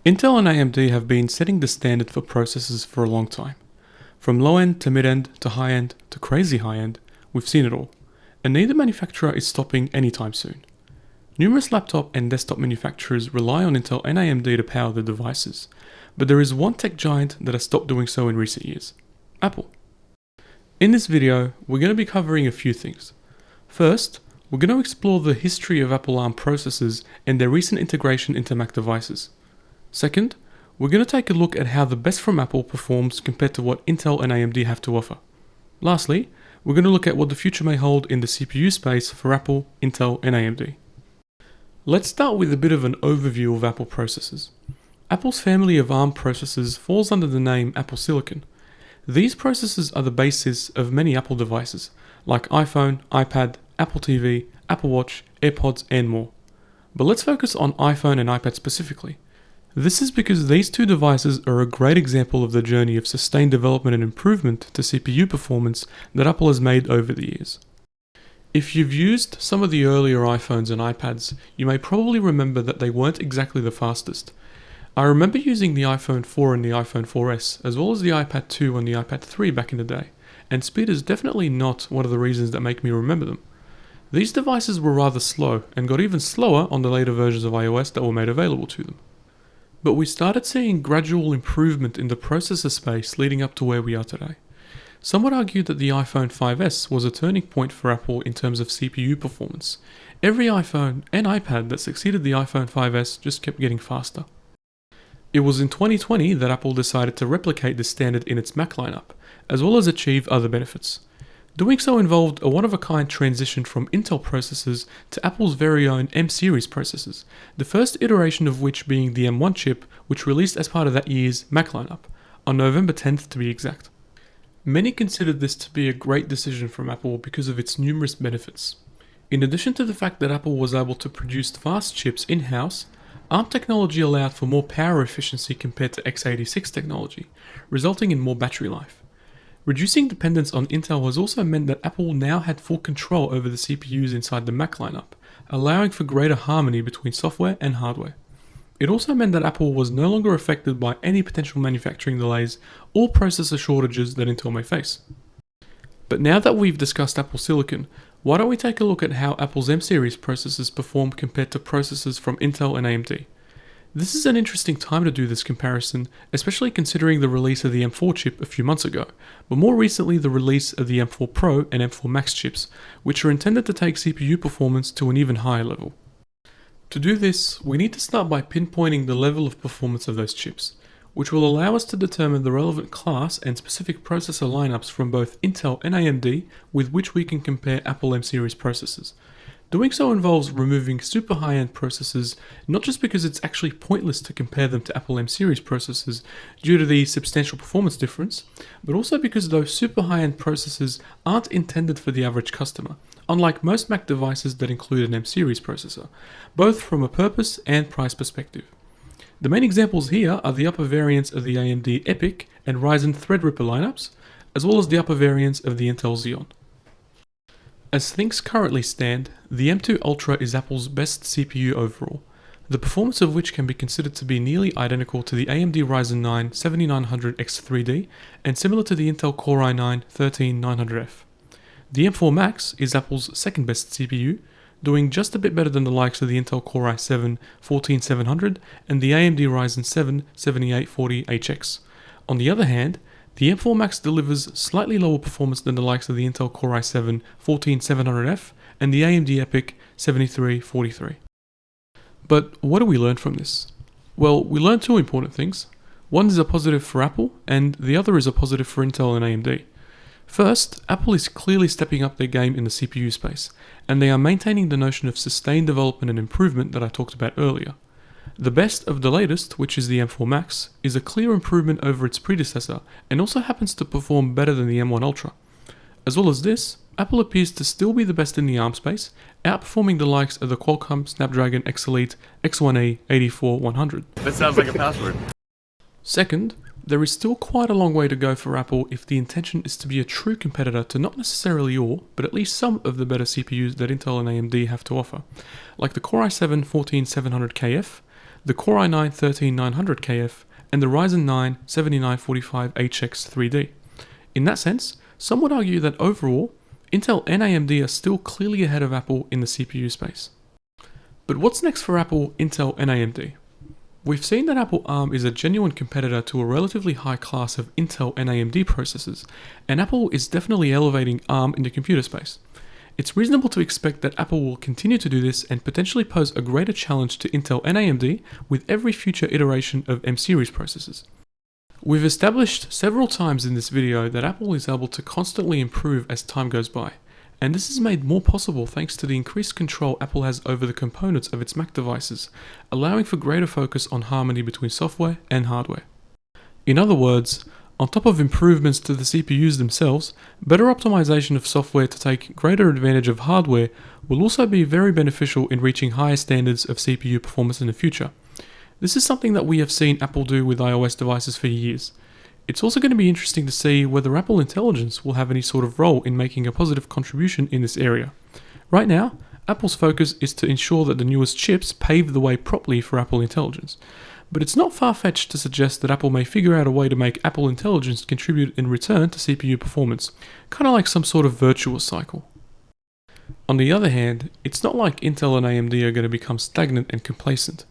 Intel and AMD have been setting the standard for processors for a long time. From low-end to mid-end to high-end to crazy high-end, we've seen it all, and neither manufacturer is stopping anytime soon. Numerous laptop and desktop manufacturers rely on Intel and AMD to power their devices, but there is one tech giant that has stopped doing so in recent years: Apple. In this video, we're going to be covering a few things. First, we're going to explore the history of Apple ARM processors and their recent integration into Mac devices. Second, we're going to take a look at how the best from Apple performs compared to what Intel and AMD have to offer. Lastly, we're going to look at what the future may hold in the CPU space for Apple, Intel and AMD. Let's start with a bit of an overview of Apple processors. Apple's family of ARM processors falls under the name Apple Silicon. These processors are the basis of many Apple devices, like iPhone, iPad, Apple TV, Apple Watch, AirPods and more. But let's focus on iPhone and iPad specifically. This is because these two devices are a great example of the journey of sustained development and improvement to CPU performance that Apple has made over the years. If you've used some of the earlier iPhones and iPads, you may probably remember that they weren't exactly the fastest. I remember using the iPhone 4 and the iPhone 4S, as well as the iPad 2 and the iPad 3 back in the day, and speed is definitely not one of the reasons that make me remember them. These devices were rather slow, and got even slower on the later versions of iOS that were made available to them. But we started seeing gradual improvement in the processor space leading up to where we are today. Some would argue that the iPhone 5S was a turning point for Apple in terms of CPU performance. Every iPhone and iPad that succeeded the iPhone 5S just kept getting faster. It was in 2020 that Apple decided to replicate this standard in its Mac lineup, as well as achieve other benefits. Doing so involved a one-of-a-kind transition from Intel processors to Apple's very own M series processors, the first iteration of which being the M1 chip, which released as part of that year's Mac lineup, on November 10th to be exact. Many considered this to be a great decision from Apple because of its numerous benefits. In addition to the fact that Apple was able to produce fast chips in-house, ARM technology allowed for more power efficiency compared to x86 technology, resulting in more battery life. Reducing dependence on Intel has also meant that Apple now had full control over the CPUs inside the Mac lineup, allowing for greater harmony between software and hardware. It also meant that Apple was no longer affected by any potential manufacturing delays or processor shortages that Intel may face. But now that we've discussed Apple Silicon, why don't we take a look at how Apple's M series processors perform compared to processors from Intel and AMD. This is an interesting time to do this comparison, especially considering the release of the M4 chip a few months ago, but more recently the release of the M4 Pro and M4 Max chips, which are intended to take CPU performance to an even higher level. To do this, we need to start by pinpointing the level of performance of those chips, which will allow us to determine the relevant class and specific processor lineups from both Intel and AMD with which we can compare Apple M series processors. Doing so involves removing super high-end processors, not just because it's actually pointless to compare them to Apple M series processors due to the substantial performance difference, but also because those super high-end processors aren't intended for the average customer, unlike most Mac devices that include an M series processor, both from a purpose and price perspective. The main examples here are the upper variants of the AMD EPYC and Ryzen Threadripper lineups, as well as the upper variants of the Intel Xeon. As things currently stand, the M2 Ultra is Apple's best CPU overall, the performance of which can be considered to be nearly identical to the AMD Ryzen 9 7900X3D and similar to the Intel Core i9-13900F. The M4 Max is Apple's second best CPU, doing just a bit better than the likes of the Intel Core i7-14700 and the AMD Ryzen 7 7840HX. On the other hand, the M4 Max delivers slightly lower performance than the likes of the Intel Core i7-14700F and the AMD EPYC 7343. But what do we learn from this? Well, we learned two important things. One is a positive for Apple, and the other is a positive for Intel and AMD. First, Apple is clearly stepping up their game in the CPU space, and they are maintaining the notion of sustained development and improvement that I talked about earlier. The best of the latest, which is the M4 Max, is a clear improvement over its predecessor and also happens to perform better than the M1 Ultra. As well as this, Apple appears to still be the best in the ARM space, outperforming the likes of the Qualcomm Snapdragon X Elite X1E 84-100. That sounds like a password. Second, there is still quite a long way to go for Apple if the intention is to be a true competitor to not necessarily all, but at least some of the better CPUs that Intel and AMD have to offer, like the Core i7-14700KF, the Core i9-13900KF, and the Ryzen 9 7945HX3D. In that sense, some would argue that overall, Intel and AMD are still clearly ahead of Apple in the CPU space. But what's next for Apple, Intel, and AMD? We've seen that Apple ARM is a genuine competitor to a relatively high class of Intel and AMD processors, and Apple is definitely elevating ARM in the computer space. It's reasonable to expect that Apple will continue to do this and potentially pose a greater challenge to Intel and AMD with every future iteration of M-series processors. We've established several times in this video that Apple is able to constantly improve as time goes by, and this is made more possible thanks to the increased control Apple has over the components of its Mac devices, allowing for greater focus on harmony between software and hardware. In other words, on top of improvements to the CPUs themselves, better optimization of software to take greater advantage of hardware will also be very beneficial in reaching higher standards of CPU performance in the future. This is something that we have seen Apple do with iOS devices for years. It's also going to be interesting to see whether Apple Intelligence will have any sort of role in making a positive contribution in this area. Right now, Apple's focus is to ensure that the newest chips pave the way properly for Apple Intelligence. But it's not far-fetched to suggest that Apple may figure out a way to make Apple Intelligence contribute in return to CPU performance, kind of like some sort of virtuous cycle. On the other hand, it's not like Intel and AMD are going to become stagnant and complacent.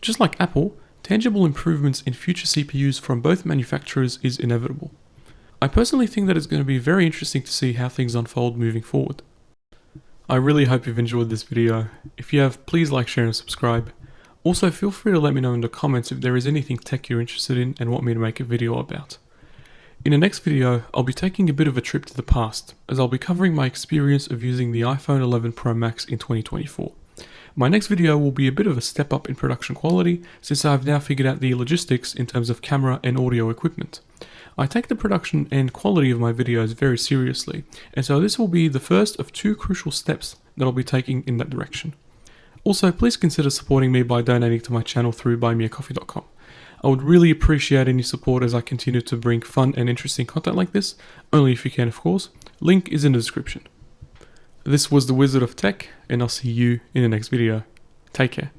Just like Apple, tangible improvements in future CPUs from both manufacturers is inevitable. I personally think that it's going to be very interesting to see how things unfold moving forward. I really hope you've enjoyed this video. If you have, please like, share and subscribe. Also, feel free to let me know in the comments if there is anything tech you're interested in and want me to make a video about. In the next video, I'll be taking a bit of a trip to the past, as I'll be covering my experience of using the iPhone 11 Pro Max in 2024. My next video will be a bit of a step up in production quality, since I've now figured out the logistics in terms of camera and audio equipment. I take the production and quality of my videos very seriously, and so this will be the first of two crucial steps that I'll be taking in that direction. Also, please consider supporting me by donating to my channel through buymeacoffee.com. I would really appreciate any support as I continue to bring fun and interesting content like this, only if you can of course. Link is in the description. This was the Wizard of Tech, and I'll see you in the next video. Take care.